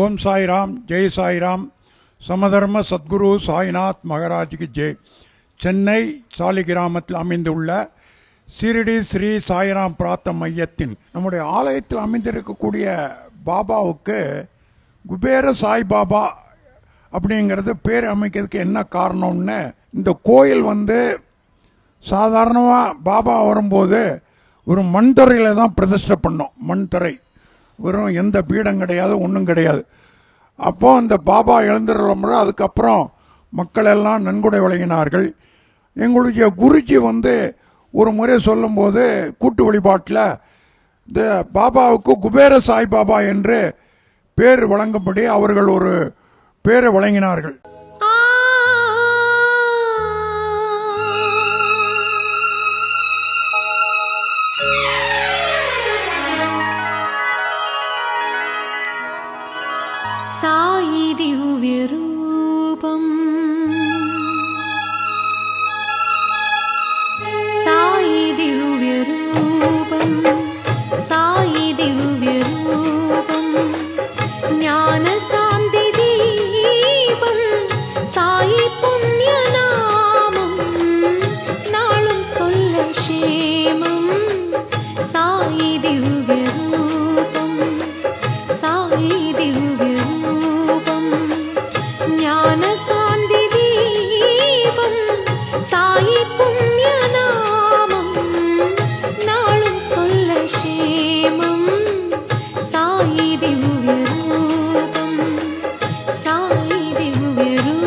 ஓம் சாய்ராம், ஜெய் சாய்ராம். சமதர்ம சத்குரு சாய்நாத் மகாராஜுக்கு ஜெய். சென்னை சாலிகிராமத்தில் அமைந்துள்ள சீரடி ஸ்ரீ சாய்ராம் பிரார்த்த மையத்தின் நம்முடைய ஆலயத்தில் அமைந்திருக்கக்கூடிய பாபாவுக்கு குபேர சாய் பாபா அப்படிங்கிறது பேர் அமைக்கிறதுக்கு என்ன காரணம்னு, இந்த கோயில் சாதாரணமாக பாபா வரும்போது ஒரு மண் தரையில் தான் பிரதிஷ்டை பண்ணோம். மண் தரை, வெறும் எந்த பீடம் கிடையாது, ஒன்றும் கிடையாது. அப்போ அந்த பாபா எழுந்துள்ள அதுக்கப்புறம் மக்கள் எல்லாம் நன்கொடை வழங்கினார்கள். எங்களுடைய குருஜி ஒரு முறை சொல்லும்போது கூட்டு வழிபாட்டில் இந்த பாபாவுக்கு குபேர சாய் பாபா என்று பேர் வழங்கும்படி அவர்கள் ஒரு பேரை வழங்கினார்கள். சாயி திவ்ய ரூபம், சாயி திவ்ய ரூபம், சாயி திவ்ய ரூபம், ஞான சாந்தி தீபம், சாயி புண்ணிய நாமம், நாளும் சொல்ல க்ஷேமம். சாயி திவ்ய ரூபம், சாயி திவ்ய ரூபம், ஞான சாந்தி தீபம், சாயி புண்ணிய நாமம், நாளும் சொல்ல க்ஷேமம். சாயி திவ்ய ரூபம், சாயி திவ்ய ரூபம்.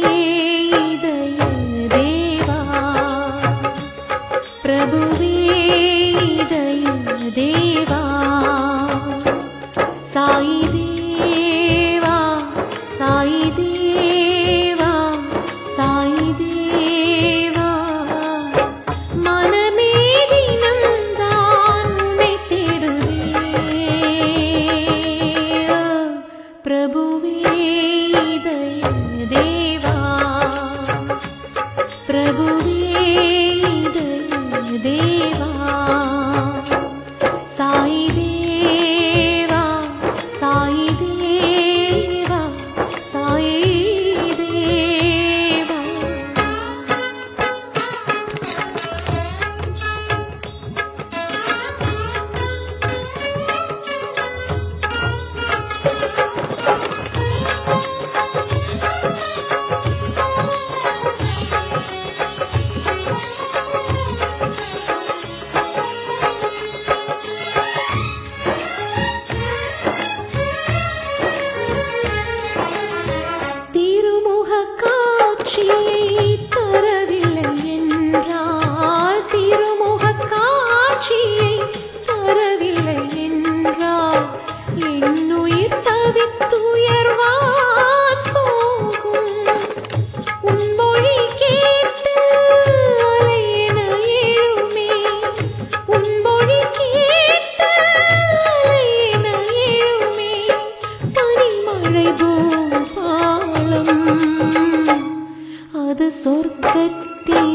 இதய தேவா, பிரபுவே இதய தேவா, சாயி தேவா, சாயி தேவா, சாயி தேவா, மனமே தினம்தான் உன்னை தேடுதே. பிரபுவே இதய தேவா, பிரபுவே இதய தேவா, சாயி தேவா, சாயி தேவா, சாயி தேவா. திருமுகக் காட்சியை தரவில்லை என்றால், திருமுகக் காட்சியை தரவில்லை என்றால், என்னுயிர் தவித்துயர்வான் போகும். உன் மொழி கேட்டு அலையென எழுமே, உன் மொழி கேட்டு அலையென எழுமே, பனிமழை பூபாலம் அது சொர்க்கத்தில்